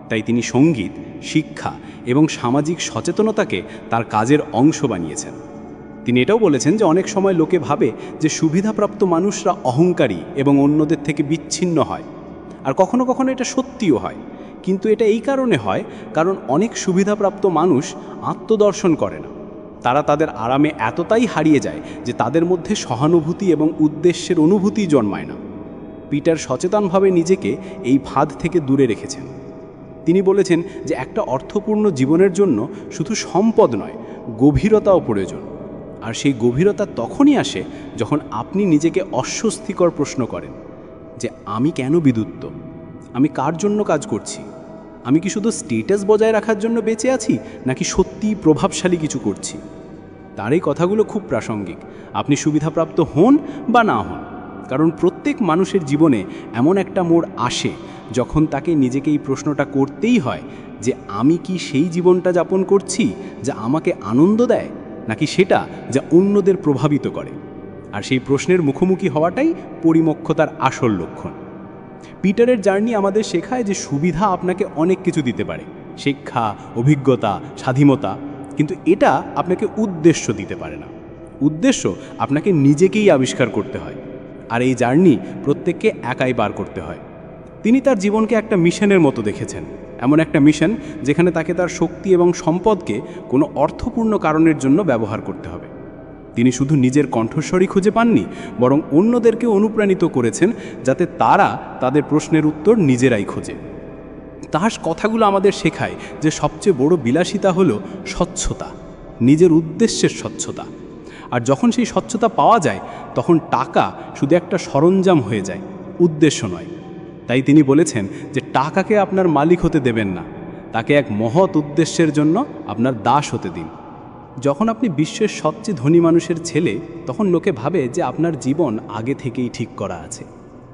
তাই তিনি সঙ্গীত, শিক্ষা এবং সামাজিক সচেতনতাকে তার কাজের অংশ বানিয়েছেন। তিনি এটাও বলেছেন যে অনেক সময় লোকে ভাবে যে সুবিধাপ্রাপ্ত মানুষরা অহংকারী এবং অন্যদের থেকে বিচ্ছিন্ন হয়, আর কখনো কখনো এটা সত্যিও হয়। কিন্তু এটা এই কারণে হয় কারণ অনেক সুবিধাপ্রাপ্ত মানুষ আত্মদর্শন করে না। তারা তাদের আরামে এতটাই হারিয়ে যায় যে তাদের মধ্যে সহানুভূতি এবং উদ্দেশ্যের অনুভূতি জন্মায় না। পিটার সচেতনভাবে নিজেকে এই ফাঁদ থেকে দূরে রেখেছেন। তিনি বলেছেন যে একটা অর্থপূর্ণ জীবনের জন্য শুধু সম্পদ নয়, গভীরতাও প্রয়োজন। আর সেই গভীরতা তখনই আসে যখন আপনি নিজেকে অস্বস্তিকর প্রশ্ন করেন যে আমি কেন বিদ্যুৎ, আমি কার জন্য কাজ করছি, আমি কি শুধু স্ট্যাটাস বজায় রাখার জন্য বেঁচে আছি, নাকি সত্যিই প্রভাবশালী কিছু করছি। তার এই কথাগুলো খুব প্রাসঙ্গিক, আপনি সুবিধাপ্রাপ্ত হন বা না হন, কারণ প্রত্যেক মানুষের জীবনে এমন একটা মোড় আসে যখন তাকে নিজেকে এই প্রশ্নটা করতেই হয় যে আমি কি সেই জীবনটা যাপন করছি যা আমাকে আনন্দ দেয়, নাকি সেটা যা অন্যদের প্রভাবিত করে। আর সেই প্রশ্নের মুখোমুখি হওয়াটাই পরিমক্ষতার আসল লক্ষণ। পিটারের জার্নি আমাদের শেখায় যে সুবিধা আপনাকে অনেক কিছু দিতে পারে, শিক্ষা, অভিজ্ঞতা, স্বাধীনতা, কিন্তু এটা আপনাকে উদ্দেশ্য দিতে পারে না। উদ্দেশ্য আপনাকে নিজেকেই আবিষ্কার করতে হয়, আর এই জার্নি প্রত্যেককে একাই পার করতে হয়। তিনি তার জীবনকে একটা মিশনের মতো দেখেছেন, এমন একটা মিশন যেখানে তাকে তার শক্তি এবং সম্পদকে কোনো অর্থপূর্ণ কারণের জন্য ব্যবহার করতে হবে। তিনি শুধু নিজের কণ্ঠস্বরই খুঁজে পাননি, বরং অন্যদেরকে অনুপ্রাণিত করেছেন যাতে তারা তাদের প্রশ্নের উত্তর নিজেরাই খোঁজে। তার কথাগুলো আমাদের শেখায় যে সবচেয়ে বড় বিলাসিতা হলো স্বচ্ছতা, নিজের উদ্দেশ্যের স্বচ্ছতা। আর যখন সেই স্বচ্ছতা পাওয়া যায়, তখন টাকা শুধু একটা সরঞ্জাম হয়ে যায়, উদ্দেশ্য নয়। তাই তিনি বলেছেন যে টাকাকে আপনার মালিক হতে দেবেন না, তাকে এক মহৎ উদ্দেশ্যের জন্য আপনার দাস হতে দিন। যখন আপনি বিশ্বের সবচেয়ে ধনী মানুষের ছেলে, তখন লোকে ভাবে যে আপনার জীবন আগে থেকেই ঠিক করা আছে।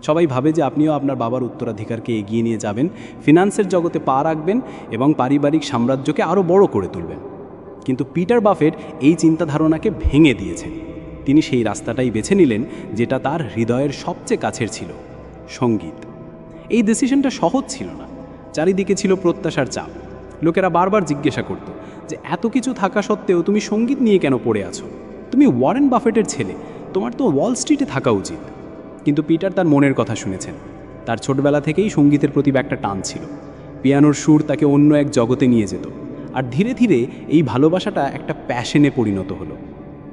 সবাই ভাবে যে আপনিও আপনার বাবার উত্তরাধিকারকে এগিয়ে নিয়ে যাবেন, ফিনান্সের জগতে পা রাখবেন এবং পারিবারিক সাম্রাজ্যকে আরও বড় করে তুলবেন। কিন্তু পিটার বাফেট এই চিন্তাধারণাকে ভেঙে দিয়েছেন। তিনি সেই রাস্তাটাই বেছে নিলেন যেটা তার হৃদয়ের সবচেয়ে কাছের ছিল, সঙ্গীত। এই ডিসিশনটা সহজ ছিল না। চারিদিকে ছিল প্রত্যাশার চাপ। লোকেরা বারবার জিজ্ঞাসা করত যে এত কিছু থাকা সত্ত্বেও তুমি সঙ্গীত নিয়ে কেন পড়ে আছো? তুমি ওয়ারেন বাফেটের ছেলে, তোমার তো ওয়াল স্ট্রিটে থাকা উচিত। কিন্তু পিটার তার মনের কথা শুনেছেন। তার ছোটবেলা থেকেই সঙ্গীতের প্রতি একটা টান ছিল। পিয়ানোর সুর তাকে অন্য এক জগতে নিয়ে যেত, আর ধীরে ধীরে এই ভালোবাসাটা একটা প্যাশনে পরিণত হলো।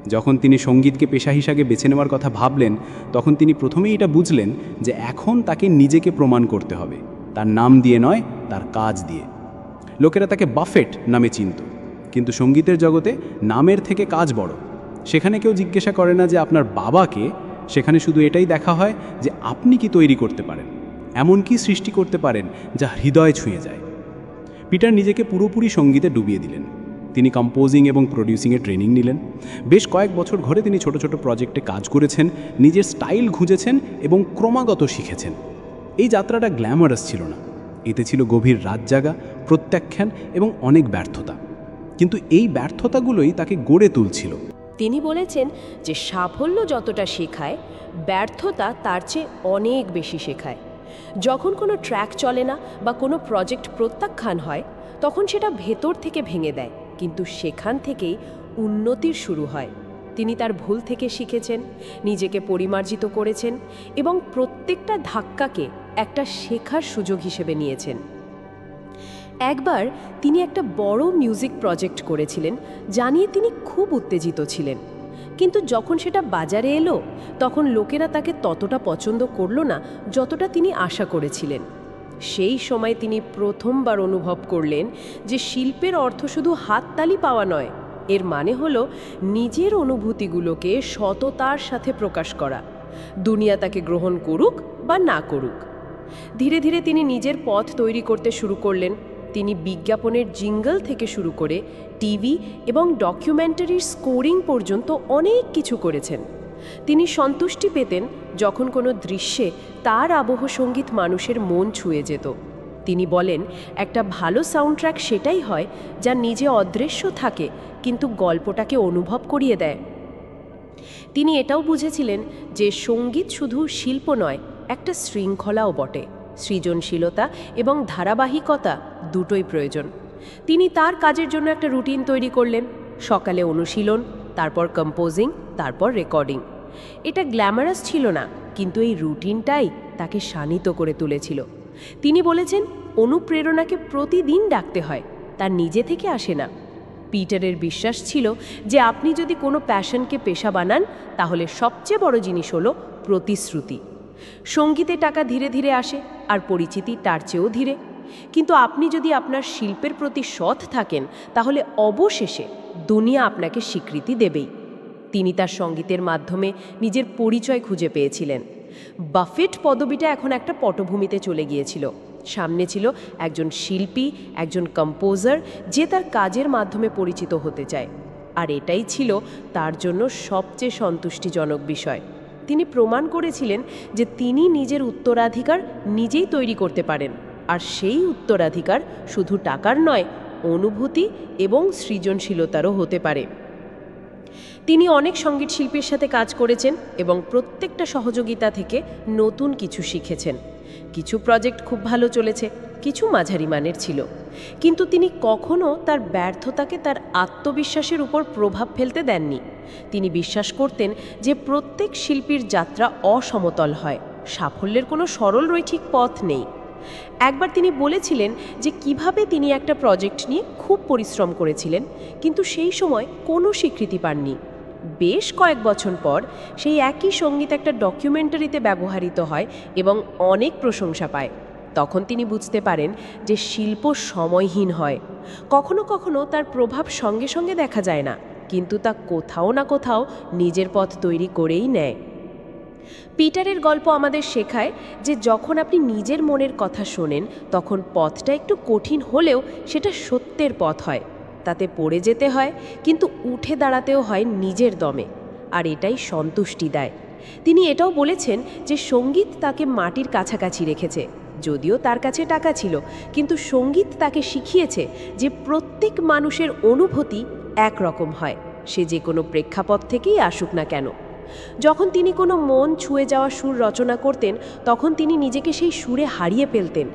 যখন তিনি সঙ্গীতকে পেশা হিসাবে বেছে নেওয়ার কথা ভাবলেন, তখন তিনি প্রথমেই এটা বুঝলেন যে এখন তাকে নিজেকে প্রমাণ করতে হবে, তার নাম দিয়ে নয়, তার কাজ দিয়ে। লোকেরা তাকে বাফেট নামে চিনত, কিন্তু সঙ্গীতের জগতে নামের থেকে কাজ বড়। সেখানে কেউ জিজ্ঞাসা করে না যে আপনার বাবাকে, সেখানে শুধু এটাই দেখা হয় যে আপনি কি তৈরি করতে পারেন, এমন কি সৃষ্টি করতে পারেন যা হৃদয় ছুঁয়ে যায়। পিটার নিজেকে পুরোপুরি সঙ্গীতে ডুবিয়ে দিলেন। তিনি কম্পোজিং এবং প্রডিউসিংয়ে ট্রেনিং নিলেন। বেশ কয়েক বছর ধরে তিনি ছোট ছোট প্রজেক্টে কাজ করেছেন, নিজের স্টাইল খুঁজেছেন এবং ক্রমাগত শিখেছেন। এই যাত্রাটা গ্ল্যামারাস ছিল না। এতে ছিল গভীর রাত জাগা, প্রত্যাখ্যান এবং অনেক ব্যর্থতা। কিন্তু এই ব্যর্থতাগুলোই তাকে গড়ে তুলছিল। তিনি বলেছেন যে সাফল্য যতটা শেখায়, ব্যর্থতা তার চেয়ে অনেক বেশি শেখায়। যখন কোনো ট্র্যাক চলে না বা কোনো প্রজেক্ট প্রত্যাখ্যান হয়, তখন সেটা ভেতর থেকে ভেঙে দেয়, কিন্তু সেখান থেকেই উন্নতির শুরু হয়। তিনি তার ভুল থেকে শিখেছেন, নিজেকে পরিমার্জিত করেছেন এবং প্রত্যেকটা ধাক্কাকে একটা শেখার সুযোগ হিসেবে নিয়েছেন। একবার তিনি একটা বড় মিউজিক প্রজেক্ট করেছিলেন, জানিয়ে তিনি খুব উত্তেজিত ছিলেন। কিন্তু যখন সেটা বাজারে এলো, তখন লোকেরা তাকে ততটা পছন্দ করল না যতটা তিনি আশা করেছিলেন। সেই সময় তিনি প্রথমবার অনুভব করলেন যে শিল্পের অর্থ শুধু হাততালি পাওয়া নয়, এর মানে হলো নিজের অনুভূতিগুলোকে সততার সাথে প্রকাশ করা, দুনিয়া তাকে গ্রহণ করুক বা না করুক। ধীরে ধীরে তিনি নিজের পথ তৈরি করতে শুরু করলেন। তিনি বিজ্ঞাপনের জিঙ্গল থেকে শুরু করে টিভি এবং ডকুমেন্টারির স্কোরিং পর্যন্ত অনেক কিছু করেছেন। তিনি সন্তুষ্টি পেতেন যখন কোনো দৃশ্যে তার আবহ সঙ্গীত মানুষের মন ছুঁয়ে যেত। তিনি বলেন, একটা ভালো সাউন্ড ট্র্যাক সেটাই হয় যা নিজে অদৃশ্য থাকে কিন্তু গল্পটাকে অনুভব করিয়ে দেয়। তিনি এটাও বুঝেছিলেন যে সঙ্গীত শুধু শিল্প নয়, একটা শৃঙ্খলাও বটে। সৃজনশীলতা এবং ধারাবাহিকতা দুটোই প্রয়োজন। তিনি তার কাজের জন্য একটা রুটিন তৈরি করলেন। সকালে অনুশীলন, তারপর কম্পোজিং, তারপর রেকর্ডিং। এটা গ্ল্যামারাস ছিল না, কিন্তু এই রুটিনটাই তাকে শানিত করে তুলেছিল। তিনি বলেছেন, অনুপ্রেরণাকে প্রতিদিন ডাকতে হয়, তার নিজে থেকে আসে না। পিটারের বিশ্বাস ছিল যে আপনি যদি কোনো প্যাশনকে পেশা বানান, তাহলে সবচেয়ে বড় জিনিস হলো প্রতিশ্রুতি। সঙ্গীতে টাকা ধীরে ধীরে আসে, আর পরিচিতি তার চেয়েও ধীরে। কিন্তু আপনি যদি আপনার শিল্পের প্রতি সৎ থাকেন, তাহলে অবশেষে দুনিয়া আপনাকে স্বীকৃতি দেবেই। তিনি তার সঙ্গীতের মাধ্যমে নিজের পরিচয় খুঁজে পেয়েছিলেন। বাফেট পদবিটা এখন একটা পটভূমিতে চলে গিয়েছিল। সামনে ছিল একজন শিল্পী, একজন কম্পোজার যে তার কাজের মাধ্যমে পরিচিত হতে চায়। আর এটাই ছিল তার জন্য সবচেয়ে সন্তুষ্টিজনক বিষয়। তিনি প্রমাণ করেছিলেন যে তিনি নিজের উত্তরাধিকার নিজেই তৈরি করতে পারেন, আর সেই উত্তরাধিকার শুধু টাকার নয়, অনুভূতি এবং সৃজনশীলতারও হতে পারে। তিনি অনেক সঙ্গীত শিল্পীর সাথে কাজ করেছেন এবং প্রত্যেকটা সহযোগিতা থেকে নতুন কিছু শিখেছেন। কিছু প্রজেক্ট খুব ভালো চলেছে, কিছু মাঝারি মানের ছিল। কিন্তু তিনি কখনো তার ব্যর্থতাকে তার আত্মবিশ্বাসের উপর প্রভাব ফেলতে দেননি। তিনি বিশ্বাস করতেন যে প্রত্যেক শিল্পীর যাত্রা অসমতল হয়, সাফল্যের কোনো সরল রৈখিক পথ নেই। একবার তিনি বলেছিলেন যে কিভাবে তিনি একটা প্রজেক্ট নিয়ে খুব পরিশ্রম করেছিলেন, কিন্তু সেই সময় কোনো স্বীকৃতি পাননি। বেশ কয়েক বছর পর সেই একই সঙ্গীত একটা ডকুমেন্টারিতে ব্যবহৃত হয় এবং অনেক প্রশংসা পায়। তখন তিনি বুঝতে পারেন যে শিল্প সময়হীন হয়। কখনো কখনো তার প্রভাব সঙ্গে সঙ্গে দেখা যায় না, কিন্তু তা কোথাও না কোথাও নিজের পথ তৈরি করেই নেয়। পিটারের গল্প আমাদের শেখায় যে যখন আপনি নিজের মনের কথা শোনেন তখন পথটা একটু কঠিন হলেও সেটা সত্যের পথ হয়। তাতে পড়ে যেতে হয়, কিন্তু উঠে দাঁড়াতেও হয় নিজের দমে, আর এটাই সন্তুষ্টি দেয়। তিনি এটাও বলেছেন যে সঙ্গীত তাকে মাটির কাছাকাছি রেখেছে। যদিও তার কাছে টাকা ছিল, কিন্তু সঙ্গীত তাকে শিখিয়েছে যে প্রত্যেক মানুষের অনুভূতি একরকম হয়, সে যে কোনো প্রেক্ষাপট থেকেই আসুক না কেন। যখন তিনি কোনো মন ছুঁয়ে যাওয়া সুর রচনা করতেন, তখন তিনি নিজেকে সেই সুরে হারিয়ে ফেলতেন।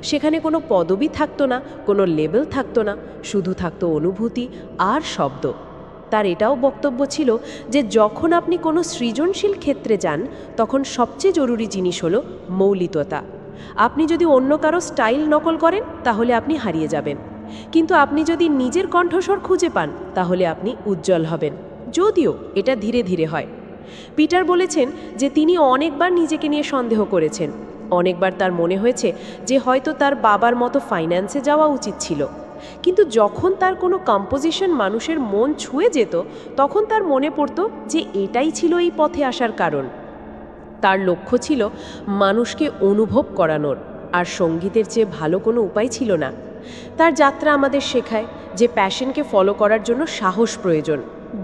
সেখানে কোনো পদবি থাকতো না, কোনো লেবেল থাকতো না, শুধু থাকতো অনুভূতি আর শব্দ। তার এটাও বক্তব্য ছিল যে যখন আপনি কোনো সৃজনশীল ক্ষেত্রে যান, তখন সবচেয়ে জরুরি জিনিস হলো মৌলিকতা। আপনি যদি অন্য কারো স্টাইল নকল করেন তাহলে আপনি হারিয়ে যাবেন, কিন্তু আপনি যদি নিজের কণ্ঠস্বর খুঁজে পান তাহলে আপনি উজ্জ্বল হবেন, যদিও এটা ধীরে ধীরে হয়। পিটার বলেছেন যে তিনি অনেকবার নিজেকে নিয়ে সন্দেহ করেছেন। অনেকবার তার মনে হয়েছে যে হয়তো তার বাবার মতো ফাইন্যান্সে যাওয়া উচিত ছিল, কিন্তু যখন তার কোনো কম্পোজিশন মানুষের মন ছুঁয়ে যেত, তখন তার মনে পড়তো যে এটাই ছিল এই পথে আসার কারণ। তার লক্ষ্য ছিল মানুষকে অনুভব করানোর, আর সঙ্গীতের চেয়ে ভালো কোনো উপায় ছিল না। তার যাত্রা আমাদের শেখায় যে প্যাশনকে ফলো করার জন্য সাহস প্রয়োজন,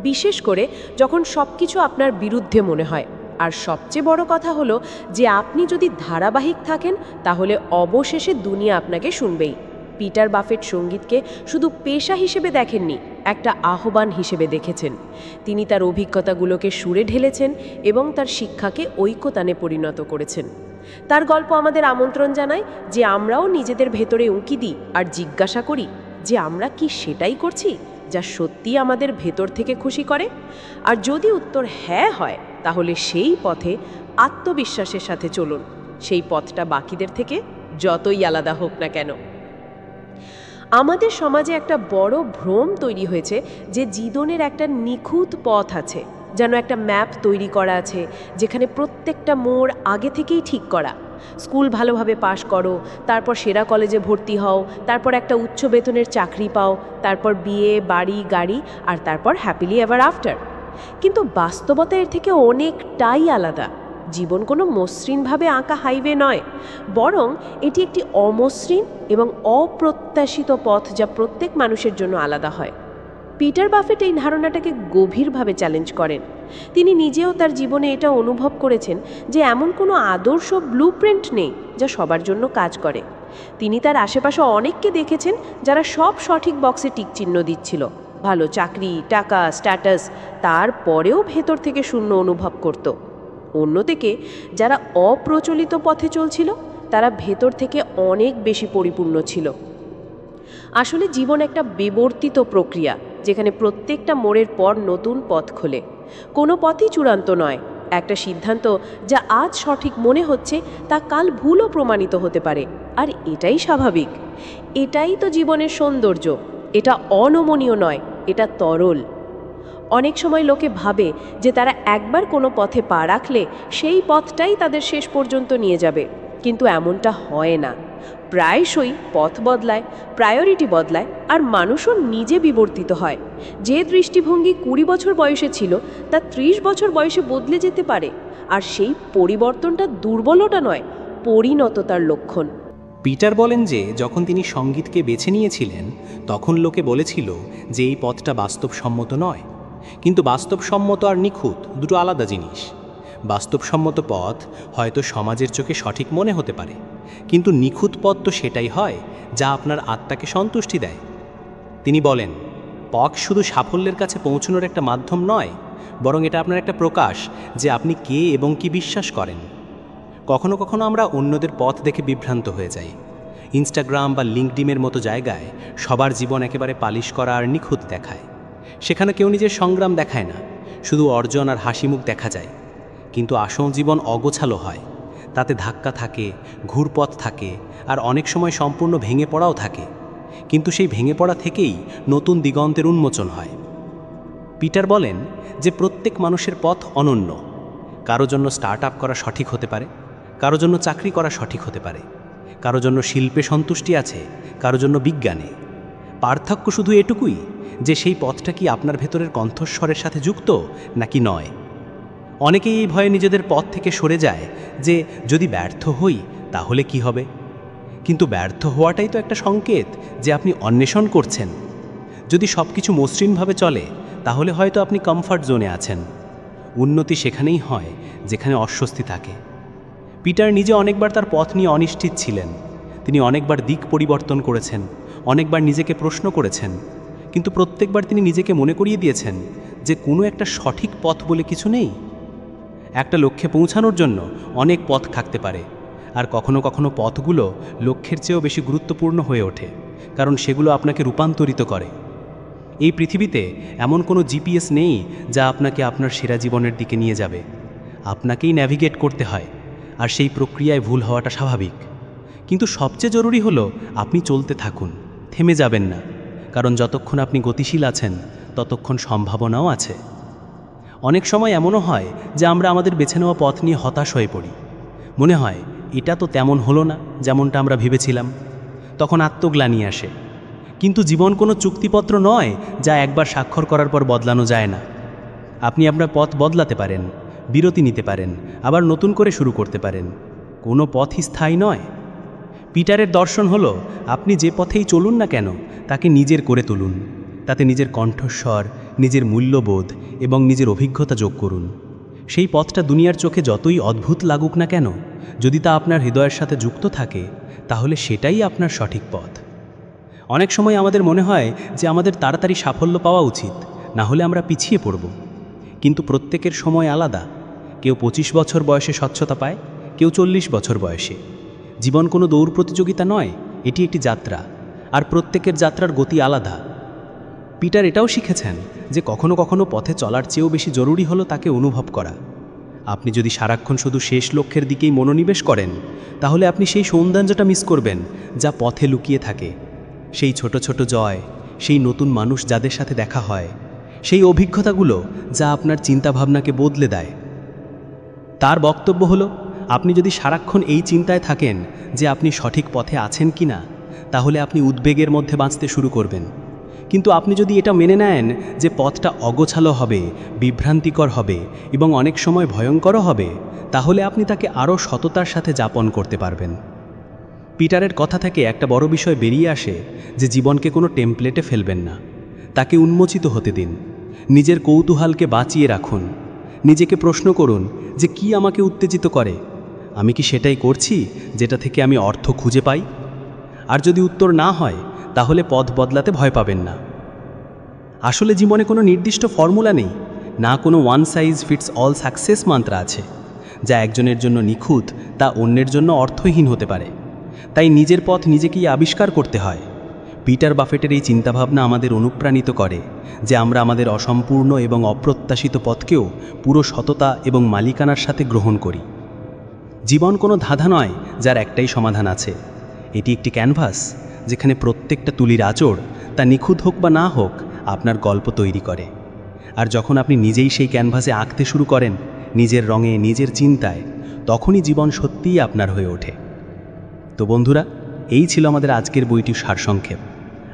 বিশেষ করে যখন সব কিছু আপনার বিরুদ্ধে মনে হয়। আর সবচেয়ে বড় কথা হলো যে আপনি যদি ধারাবাহিক থাকেন তাহলে অবশেষে দুনিয়া আপনাকে শুনবেই। পিটার বাফেট সঙ্গীতকে শুধু পেশা হিসেবে দেখেননি, একটা আহ্বান হিসেবে দেখেছেন। তিনি তার অভিজ্ঞতাগুলোকে সুরে ঢেলেছেন এবং তার শিক্ষাকে ঐক্যতানে পরিণত করেছেন। তার গল্প আমাদের আমন্ত্রণ জানায় যে আমরাও নিজেদের ভেতরে উঁকি দিই আর জিজ্ঞাসা করি যে আমরা কি সেটাই করছি যা সত্যিই আমাদের ভেতর থেকে খুশি করে। আর যদি উত্তর হ্যাঁ হয়, তাহলে সেই পথে আত্মবিশ্বাসের সাথে চলুন, সেই পথটা বাকিদের থেকে যতই আলাদা হোক না কেন। আমাদের সমাজে একটা বড় ভ্রম তৈরি হয়েছে যে জীবনের একটা নিখুঁত পথ আছে, যেন একটা ম্যাপ তৈরি করা আছে যেখানে প্রত্যেকটা মোড় আগে থেকেই ঠিক করা। স্কুল ভালোভাবে পাশ করো, তারপর সেরা কলেজে ভর্তি হও, তারপর একটা উচ্চ বেতনের চাকরি পাও, তারপর বিয়ে, বাড়ি, গাড়ি, আর তারপর হ্যাপিলি এভার আফটার। কিন্তু বাস্তবতা এর থেকে অনেকটাই আলাদা। জীবন কোনো মসৃণভাবে আঁকা হাইওয়ে নয়, বরং এটি একটি অমসৃণ এবং অপ্রত্যাশিত পথ যা প্রত্যেক মানুষের জন্য আলাদা হয়। পিটার বাফেট এই ধারণাটাকে গভীরভাবে চ্যালেঞ্জ করেন। তিনি নিজেও তার জীবনে এটা অনুভব করেছেন যে এমন কোনো আদর্শ ব্লুপ্রিন্ট নেই যা সবার জন্য কাজ করে। তিনি তার আশেপাশে অনেককে দেখেছেন যারা সব সঠিক বক্সে টিকচিহ্ন দিচ্ছিল, ভালো চাকরি, টাকা, স্ট্যাটাস, তারপরেও ভেতর থেকে শূন্য অনুভব করত। অন্যদিকে যারা অপ্রচলিত পথে চলছিল, তারা ভেতর থেকে অনেক বেশি পরিপূর্ণ ছিল। আসলে জীবন একটা বিবর্তিত প্রক্রিয়া, যেখানে প্রত্যেকটা মোড়ের পর নতুন পথ খোলে। কোনো পথই চূড়ান্ত নয়। একটা সিদ্ধান্ত যা আজ সঠিক মনে হচ্ছে তা কাল ভুলও প্রমাণিত হতে পারে, আর এটাই স্বাভাবিক। এটাই তো জীবনের সৌন্দর্য। এটা অনমনীয় নয়, এটা তরল। অনেক সময় লোকে ভাবে যে তারা একবার কোনো পথে পা রাখলে সেই পথটাই তাদের শেষ পর্যন্ত নিয়ে যাবে, কিন্তু এমনটা হয় না। প্রায়শই পথ বদলায়, প্রায়োরিটি বদলায়, আর মানুষও নিজে বিবর্তিত হয়। যে দৃষ্টিভঙ্গি 20 বছর বয়সে ছিল তা 30 বছর বয়সে বদলে যেতে পারে, আর সেই পরিবর্তনটা দুর্বলতা নয়, পরিণততার লক্ষণ। পিটার বলেন যে যখন তিনি সঙ্গীতকে বেছে নিয়েছিলেন, তখন লোকে বলেছিল যে এই পথটা বাস্তবসম্মত নয়। কিন্তু বাস্তবসম্মত আর নিখুঁত দুটো আলাদা জিনিস। বাস্তবসম্মত পথ হয়তো সমাজের চোখে সঠিক মনে হতে পারে, কিন্তু নিখুঁত পথ তো সেটাই হয় যা আপনার আত্মাকে সন্তুষ্টি দেয়। তিনি বলেন, পথ শুধু সাফল্যের কাছে পৌঁছানোর একটা মাধ্যম নয়, বরং এটা আপনার একটা প্রকাশ যে আপনি কে এবং কি বিশ্বাস করেন। কখনো কখনো আমরা অন্যদের পথ দেখে বিভ্রান্ত হয়ে যাই। ইনস্টাগ্রাম বা লিঙ্কডইনের মতো জায়গায় সবার জীবন একেবারে পালিশ করা আর নিখুঁত দেখায়। সেখানে কেউ নিজের সংগ্রাম দেখায় না, শুধু অর্জন আর হাসিমুখ দেখা যায়। কিন্তু আসল জীবন অগোছালো হয়, তাতে ধাক্কা থাকে, ঘুরপথ থাকে, আর অনেক সময় সম্পূর্ণ ভেঙে পড়াও থাকে। কিন্তু সেই ভেঙে পড়া থেকেই নতুন দিগন্তের উন্মোচন হয়। পিটার বলেন যে প্রত্যেক মানুষের পথ অনন্য। কারো জন্য স্টার্ট আপ করা সঠিক হতে পারে, কারো জন্য চাকরি করা সঠিক হতে পারে, কারো জন্য শিল্পে সন্তুষ্টি আছে, কারো জন্য বিজ্ঞানে। পার্থক্য শুধু এটুকুই যে সেই পথটা কি আপনার ভেতরের কণ্ঠস্বরের সাথে যুক্ত নাকি নয়। অনেকেই এই ভয়ে নিজেদের পথ থেকে সরে যায় যে যদি ব্যর্থ হই তাহলে কি হবে। কিন্তু ব্যর্থ হওয়াটাই তো একটা সংকেত যে আপনি অন্বেষণ করছেন। যদি সব কিছু মসৃণভাবে চলে তাহলে হয়তো আপনি কমফর্ট জোনে আছেন। উন্নতি সেখানেই হয় যেখানে অস্বস্তি থাকে। পিটার নিজে অনেকবার তার পথ নিয়ে অনিশ্চিত ছিলেন। তিনি অনেকবার দিক পরিবর্তন করেছেন, অনেকবার নিজেকে প্রশ্ন করেছেন, কিন্তু প্রত্যেকবার তিনি নিজেকে মনে করিয়ে দিয়েছেন যে কোনো একটা সঠিক পথ বলে কিছু নেই। একটা লক্ষ্যে পৌঁছানোর জন্য অনেক পথ থাকতে পারে, আর কখনো কখনো পথগুলো লক্ষ্যের চেয়েও বেশি গুরুত্বপূর্ণ হয়ে ওঠে, কারণ সেগুলো আপনাকে রূপান্তরিত করে। এই পৃথিবীতে এমন কোনো জিপিএস নেই যা আপনাকে আপনার সেরা জীবনের দিকে নিয়ে যাবে। আপনাকেই ন্যাভিগেট করতে হয়, আর সেই প্রক্রিয়ায় ভুল হওয়াটা স্বাভাবিক। কিন্তু সবচেয়ে জরুরি হলো আপনি চলতে থাকুন, থেমে যাবেন না, কারণ যতক্ষণ আপনি গতিশীল আছেন ততক্ষণ সম্ভাবনাও আছে। অনেক সময় এমনও হয় যে আমরা আমাদের বেছে নেওয়া পথ নিয়ে হতাশ হয়ে পড়ি। মনে হয় এটা তো তেমন হলো না যেমনটা আমরা ভেবেছিলাম। তখন আত্মগ্লানি আসে। কিন্তু জীবন কোনো চুক্তিপত্র নয় যা একবার স্বাক্ষর করার পর বদলানো যায় না। আপনি আপনার পথ বদলাতে পারেন, বিরতি নিতে পারেন, আবার নতুন করে শুরু করতে পারেন। কোনো পথই স্থায়ী নয়। পিটারের দর্শন হলো আপনি যে পথেই চলুন না কেন তাকে নিজের করে তুলুন। তাতে নিজের কণ্ঠস্বর, নিজের মূল্যবোধ এবং নিজের অভিজ্ঞতা যোগ করুন। সেই পথটা দুনিয়ার চোখে যতই অদ্ভুত লাগুক না কেন, যদি তা আপনার হৃদয়ের সাথে যুক্ত থাকে তাহলে সেটাই আপনার সঠিক পথ। অনেক সময় আমাদের মনে হয় যে আমাদের তাড়াতাড়ি সাফল্য পাওয়া উচিত, না হলে আমরা পিছিয়ে পড়ব। কিন্তু প্রত্যেকের সময় আলাদা। কেউ 25 বছর বয়সে স্বচ্ছতা পায়, কেউ 40 বছর বয়সে। জীবন কোনো দৌড় প্রতিযোগিতা নয়, এটি একটি যাত্রা, আর প্রত্যেকের যাত্রার গতি আলাদা। পিটার এটাও শিখেছেন যে কখনো কখনো পথে চলার চেয়েও বেশি জরুরি হলো তাকে অনুভব করা। আপনি যদি সারাক্ষণ শুধু শেষ লক্ষ্যের দিকেই মনোনিবেশ করেন তাহলে আপনি সেই সৌন্দর্যটা মিস করবেন যা পথে লুকিয়ে থাকে। সেই ছোট ছোট জয়, সেই নতুন মানুষ যাদের সাথে দেখা হয়, সেই অভিজ্ঞতাগুলো যা আপনার চিন্তাভাবনাকে বদলে দেয়। তার বক্তব্য হলো, আপনি যদি সারাক্ষণ এই চিন্তায় থাকেন যে আপনি সঠিক পথে আছেন কি না, তাহলে আপনি উদ্বেগের মধ্যে বাঁচতে শুরু করবেন। কিন্তু আপনি যদি এটা মেনে নেন যে পথটা অগোছালো হবে, বিভ্রান্তিকর হবে এবং অনেক সময় ভয়ঙ্করও হবে, তাহলে আপনি তাকে আরও সততার সাথে যাপন করতে পারবেন। পিটারের কথা থেকে একটা বড় বিষয় বেরিয়ে আসে যে জীবনকে কোনো টেমপ্লেটে ফেলবেন না, তাকে উন্মোচিত হতে দিন। নিজের কৌতূহলকে বাঁচিয়ে রাখুন। নিজেকে প্রশ্ন করুন যে কি আমাকে উত্তেজিত করে, আমি কি সেটাই করছি যেটা থেকে আমি অর্থ খুঁজে পাই? আর যদি উত্তর না হয় তাহলে পথ বদলাতে ভয় পাবেন না। আসলে জীবনে কোনো নির্দিষ্ট ফর্মুলা নেই, না কোনো one size fits all success মন্ত্র আছে। যা একজনের জন্য নিখুঁত তা অন্যের জন্য অর্থহীন হতে পারে। তাই নিজের পথ নিজেকেই আবিষ্কার করতে হয়। পিটার বাফেটের এই চিন্তাভাবনা আমাদের অনুপ্রাণিত করে যে আমরা আমাদের অসম্পূর্ণ এবং অপ্রত্যাশিত পথকেও পুরো সততা এবং মালিকানার সাথে গ্রহণ করি। জীবন কোনো ধাঁধা নয় যার একটাই সমাধান আছে। এটি একটি ক্যানভাস যেখানে প্রত্যেকটা তুলির আঁচড়, তা নিখুঁত হোক বা না হোক, আপনার গল্প তৈরি করে। আর যখন আপনি নিজেই সেই ক্যানভাসে আঁকতে শুরু করেন, নিজের রঙে, নিজের চিন্তায়, তখনই জীবন সত্যিই আপনার হয়ে ওঠে। তো বন্ধুরা, এই ছিল আমাদের আজকের বইটির সারসংক্ষেপ।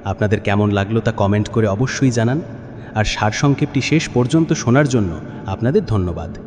আপনাদের কেমন লাগলো তা কমেন্ট করে অবশ্যই জানান। আর সারসংক্ষেপটি শেষ পর্যন্ত শোনার জন্য আপনাদের ধন্যবাদ।